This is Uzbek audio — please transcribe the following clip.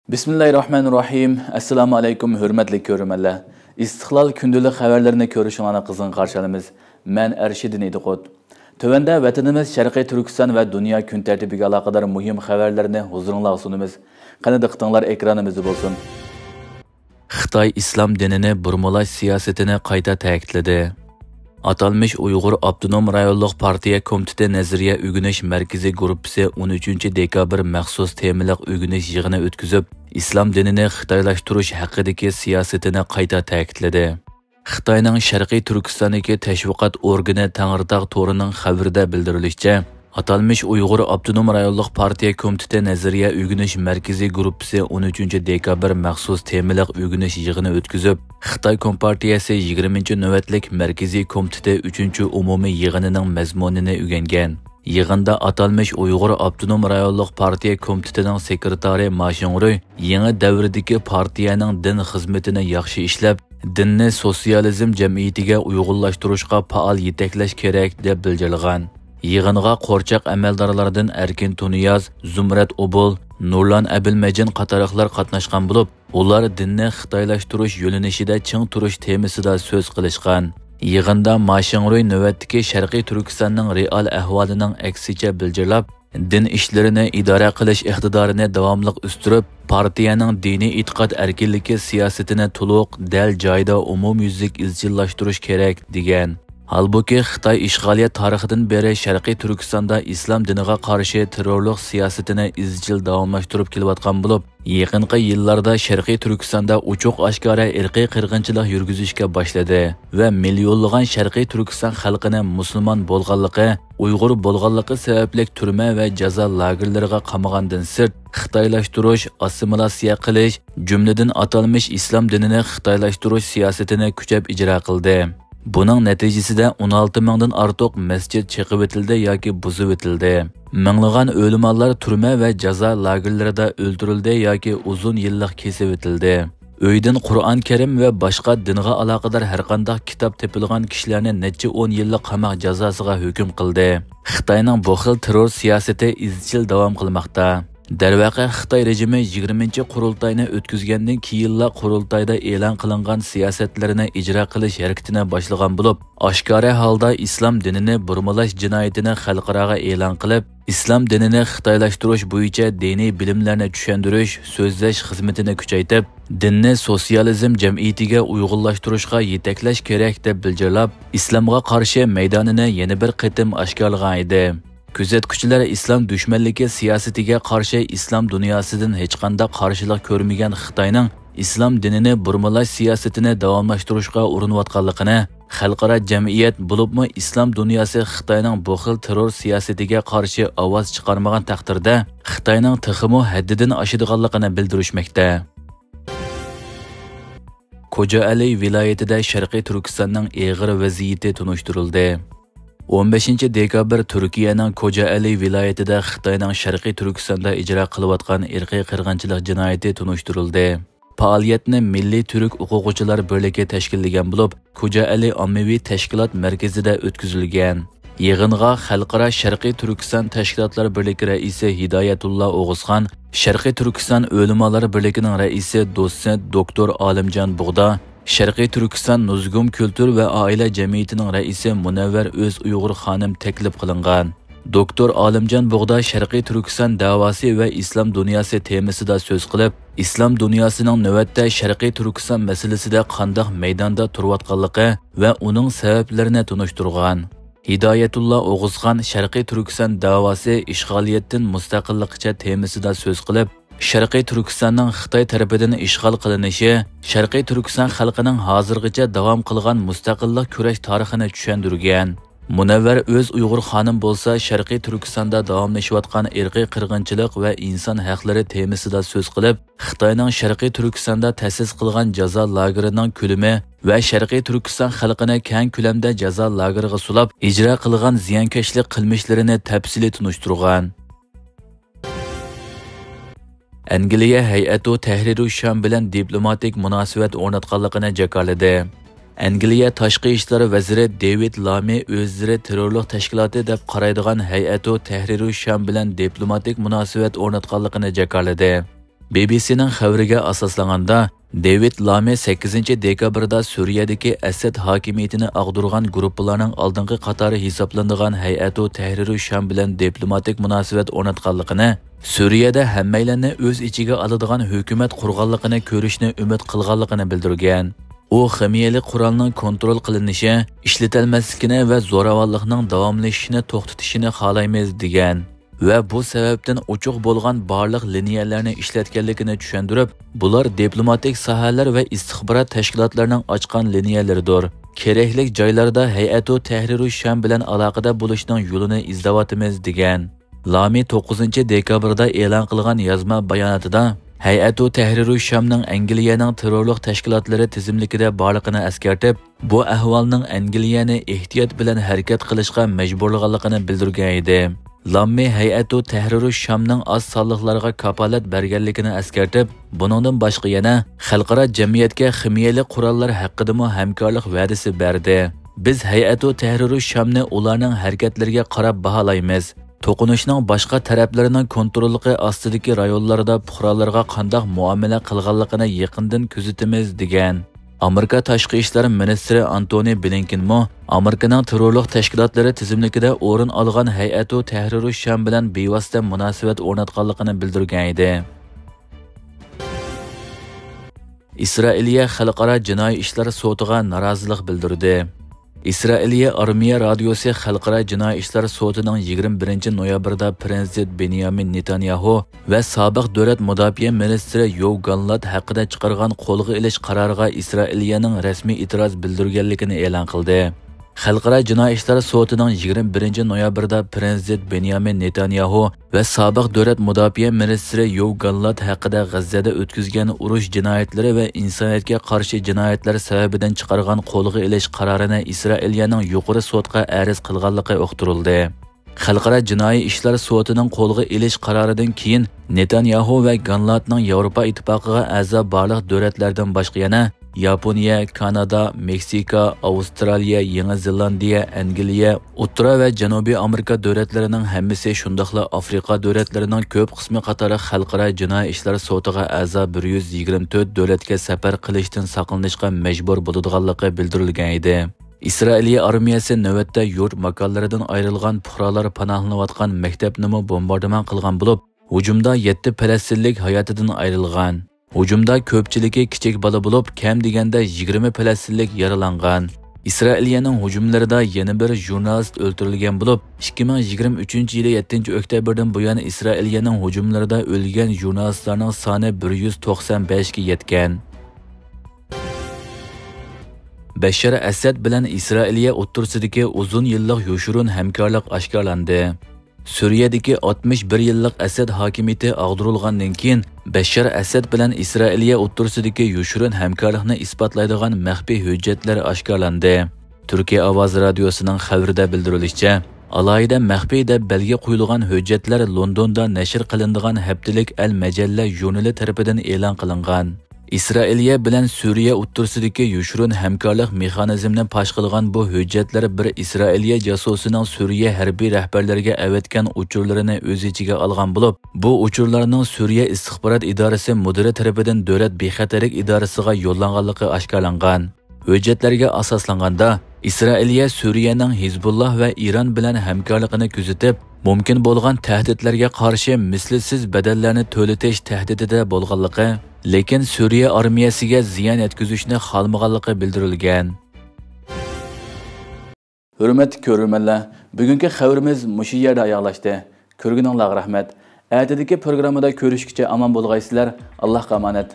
Bismillahirrahmanirrahim. Assalamu alaykum, hurmatli ko'ruvchilar. İstiqlal kundalik xabarlarini ko'rishinglarni qizg'in qarshi olamiz. Men Arshidin Ediqot. Tövəndə vətənimiz Şərqi Türkistan və dünya kun tərtibiga aloqador muhim xabarlarni huzuringizga sunamiz. Qani diqqətinglar ekranimizda bo'lsin. Xitoy islom dinini burmalash siyosatini qayta ta'kidladi. Atalmış Uyghur Abdunum Rayonluq Partiya Komiteti Nazariya Ügüniş Merkezi Gruppasi 13 dekabr maxsus temiliq ügüniş yig'ini o'tkazib, islom dinini xitoylashtirish haqidagi siyosatini qayta ta'kidladi. Xitoyning Sharqiy Turkistondagi tashviqot organi Tangirtog' to'rining xabarida bildirilishicha, atalmış Uyghur Abdunum Rayonluq Partiya Komiteti Nazariya Ügüniş Merkezi Gruppasi 13 dekabr maxsus temiliq ügüniş yig'ini o'tkazib, Xitoy Kompartiyasi 20 navbatlik Merkezi Komiteti 3 umumiy yig'inining mazmunini o'rgangan. Yig'inda atalmış Uyghur Abdunum Rayonluq Partiya Komitetining sekretari Ma Xingruy yangi davrdagi partiyaning din xizmatini yaxshi ishlab, dinni sotsializm jamiyatiga uyg'unlashtirishga faol yetaklash kerak deb bildirilgan. Yig'inga qo'rchoq amaldorlardan Erkin Tuniyaz, Zumrat Obul, Nurlan Abilmajin qatoriqlar qatnashgan bo'lib, ular dinni xitoylashtirish yo'linishida ching turish temasida so'z qilishgan. Yig'inda Ma Xingruy navbatdagi Sharqiy Turkistonning real ahvolining aksicha bildirib, din ishlarini idora qilish iqtidorini davomli o'stirib, partiyaning diniy e'tiqod erkinligi siyosatini to'liq dal joyda umumyuzlik izchillashtirish kerak degan. Halbuki Xitoy ishg'oliyat tarixidan beri Sharqiy Turkistonda islom diniga qarshi terrorlik siyosatini izchil davomlashtirib kelayotgan bo'lib, yaqinqi yillarda Sharqiy Turkistonda ochiq oshkora irqiy qirg'inchilik yurgizishga boshladi va millionlagan Sharqiy Turkiston xalqini musulmon bo'lganligi, Uyg'ur bo'lganligi sababli turma va jazo lagerlariga qamagandan sirt xitoylashtirish, assimilyatsiya qilish, jumladan atalmış islom dinini xitoylashtirish siyosatini kuchab ijro qildi. Buning natijasida 16 mingdan ortiq masjid chiqib etildi yoki buzib etildi. Minglagan o'limalar turma va jazo lagerlarida o'ldirildi yoki uzun yillik kesib etildi. Uydan Qur'on Karim va boshqa dinga aloqador har qanday kitob tepilgan kishilarni necha 10 yillik qamoq jazosiga hukm qildi. Xitoyning bu xil terror siyosati izchil davom qilmoqda. Darvaqa Xitoy rejimi 20 qurultayni o'tkazgandan keyinla qurultayda e'lon qilingan siyosatlarini ijro qilish harakatini boshlagan bo'lib, oshkora holda islom dinini burmalash jinoyatini xalqaroga e'lon qilib, islom dinini xitoylashtirish bo'yicha diniy bilimlarni tushuntirish, so'zlash xizmatini kuchaytirib, dinni sotsializm jamiyatiga uyg'unlashtirishga yetaklash kerak deb bildirib, islomga qarshi maydonini yana bir qatim oshkorlagan edi. Kuzatuvchilar islom dushmanligi siyosatiga qarshi islom dunyosidan hech qanday qarshilik ko'rmagan Xitoyning islom dinini burmalash siyosatini davomlashtirishga urinayotganligini, xalqaro jamiyat bo'libmi islom dunyosi Xitoyning bu xil terror siyosatiga qarshi ovoz chiqarmagan taqdirda Xitoyning tiximi haddidan oshadiganligini bildirishmoqda. Kocaeli viloyatida Sharqiy Turkistonning og'ir vaziyati tunishtirildi. 15 dekabr Turkiyaning Kocaeli viloyatida Xitoyning Sharqiy Turkistonda ijro qilayotgan irqiy qirg'inchilik jinoyati tunishtirildi. Faoliyatni Milliy Turk o'quvchilar birligi tashkillagan bo'lib, Kocaeli ommaviy tashkilot markazida o'tkazilgan. Yig'inga Xalqaro Sharqiy Turkiston tashkilotlar birligi raisi Hidoyatullo O'g'izxon, Sharqiy Turkiston o'limalar birligining raisi dotsent doktor Olimjon Bug'da, Sharqiy Turkiston Nuzgum Kultur va oila jamiyatining raisi Munavvar O'z Uyg'ur xonim taklif qilingan. Doktor Olimjon Bug'da Sharqiy Turkiston da'vosi va islom dunyosi temasida so'z qilib, islom dunyosining navbatda Sharqiy Turkiston masalasida qanday maydonda turayotganligi va uning sabablarini tunishtirgan. Hidoyatullo O'g'izxon Sharqiy Turkiston da'vosi ishg'oliyatdan mustaqillikcha temasida so'z qilib, Sharqiy Turkistonning Xitoy tarafidan ishg'ol qilinishi, Sharqiy Turkiston xalqining hozirgacha davom qilgan mustaqillik kurash tarixini tushuntirgan. Munavvar O'z Uyg'ur xonim bo'lsa, Sharqiy Turkistonda davomlashayotgan irqiy qirg'inchilik va inson haqlari temasida so'z qilib, Xitoyning Sharqiy Turkistonda ta'sis qilgan jazo lagerining ko'lami va Sharqiy Turkiston xalqini keng ko'lamda jazo lageriga sulab, ijro qilgan ziyonkashlik qilmishlarini tafsili tunishtirgan. Angliya hay'ati Tahrir Sham bilan diplomatik munosabat o'rnatganligini jakarladi. Angliya Tashqi ishlar vaziri David Lamy o'zlari terrorlik tashkiloti deb qaraydigan hay'ati Tahrir Sham bilan diplomatik munosabat o'rnatganligini jakarladi. BBC'ning xabariga asoslanganda, David Lame 8 dekabrda Suriyadagi Asad hokimiyatini ag'dirgan guruhlarning oldingi qatori hisoblanadigan Hay'atu Tahrir Sham bilan diplomatik munosabat o'rnatganligini, Suriyada hammalarni o'z ichiga oladigan hukumat qurganligini ko'rishni umid qilganligini bildirgan. U ximiyali qurolning kontrol qilinishi, ishlatilmasligini va zo'ravonlikning davomlashishini to'xtatishini xohlaymiz degan. Va bu sababdan ochiq bo'lgan barliq liniyalarni ishlatganligini tushuntirib, bular diplomatik sohalar va istixborot tashkilotlarining ochgan liniyalaridir. Kerakli joylarda Hay'atu Tahrir Sham bilan aloqada bo'lishning yo'lini izlayapmiz degan. Lami 9 dekabrda e'lon qilgan yozma bayonotida Hay'atu Tahrir Shamning Angliyaning terrorlik tashkilotlari tizimligida borligini eskartib, bu ahvolning Angliyani ehtiyot bilan harakat qilishga majburlaganligini bildirgan edi. Lammi Hay'atu Tahrir Shamning oz sonliqlarga kapolat berganligini eskartib, buningdan boshqa yana xalqaro jamiyatga ximiyali qurollar haqida hamkorlik va'dasi berdi. Biz Hay'atu Tahrir Shamni ularning harakatlariga qarab baholaymiz. To'qinishning boshqa taraflarining kontrolligi ostidagi rayonlarda fuqarolarga qanday muomala qilganligini yaqindan kuzatamiz degan. Amerika Tashqi ishlar ministri Antony Blinken Amerikaning terrorlik tashkilotlari tizimligida o'rin olgan Hay'atu Tahrir Sham bilan bevosita munosabat o'rnatganligini bildirgan edi. Isroiliya xalqaro jinoiy ishlar sotiga norozilik bildirdi. Isroiliya Armiya radiosi xalqaro jinoiy ishlar sotining 21 noyabrda Prezident Benyamin Netanyahu va sobiq davlat mudofaa ministri Yoav Gallant haqida chiqargan qo'lga ilish qaroriga Isroiliyaning rasmiy e'tiroz bildirganligini e'lon qildi. Xalqaro jinoiy ishlar sotining 21 noyabrda Prezident Benyamin Netanyahu va sobiq davlat mudofaa ministri Yoav Gallant haqida G'azzada o'tkazgan urush jinoyatlari va insoniyatga qarshi jinoyatlar sababidan chiqargan qo'lga ilish qarorini Isroiliyaning yuqori sudga arz qilganligi uqtirildi. Xalqaro jinoiy ishlar sotining qo'lga ilish qaroridan keyin Netanyahu va Gallantning Yevropa ittifoqiga a'zo barliq davlatlardan boshqa yana Yaponiya, Kanada, Meksika, Avstraliya, Yangi Zelandiya, Angliya, O'rta va Janubiy Amerika davlatlarining hammasi shundaqla Afrika davlatlarining ko'p qismi qatori xalqaro jinoiy ishlar sotiga a'zo 124 davlatga safar qilishdan saqlanishga majbur bo'ladiganligi bildirilgan edi. Isroiliya armiyasi navbatda yurt makonlaridan ayrilgan fuqarolar panohlanayotgan maktabni bombardimon qilgan bo'lib, hujumda 7 falastinlik hayotidan ayrilgan. Hujumda ko'pchiligi kichik bola bo'lib, kam deganda 20 falastinlik yaralangan. Isroiliyaning hujumlarida yana bir jurnalist o'ldirilgan bo'lib, 2023-yili 7-oktyabrdan buyon Isroiliyaning hujumlarida o'lgan jurnalistlarning soni 195 ga yetgan. Bashar Asad bilan Isroiliya o'rtasidagi uzun yillik yo'shurun hamkorlik oshkorlandi. Suriyadagi 61 yillik Asad hokimiyati ag'dirilgandan keyin Bashar Asad bilan Isroiliya o'rtasidagi yo'shurun hamkorlikni isbotlaydigan maxfiy hujjatlar oshkorlandi. Turkiya ovoz radiosining xabarida bildirilishicha, alohida maxfiy deb belgi qo'yilgan hujjatlar Londonda nashr qilinadigan haftalik Al-Majalla jurnali tarafidan e'lon qilingan. Isroiliya bilan Suriya o'rtasidagi yo'shurun hamkorlik mexanizmini fosh qilgan bu hujjatlar bir Isroiliya jasusining Suriya harbiy rahbarlariga avatgan uchurlarini o'z ichiga olgan bo'lib, bu uchurlarning Suriya istixborot idorasi mudiri tarafidan davlat bexatarlik idorasiga yo'llanganligi oshkorlangan. Hujjatlarga asoslanganda, Isroiliya Suriyaning Hizbulloh va Iran bilan hamkorligini kuzatib, mumkin bo'lgan tahdidlarga qarshi mislsiz badallarni to'latish tahdidida bo'lganligi, lekin Suriya armiyasiga ziyon yetkazishni xohlamaganligi bildirilgan. Hurmatli ko'ruvchilar, bugungi xabarimiz mushu yerda oyoqlashdi. Ko'rganingizlarga rahmat. Ertadagi programmada ko'rishguncha omon bo'lgaysizlar. Allohga omonat.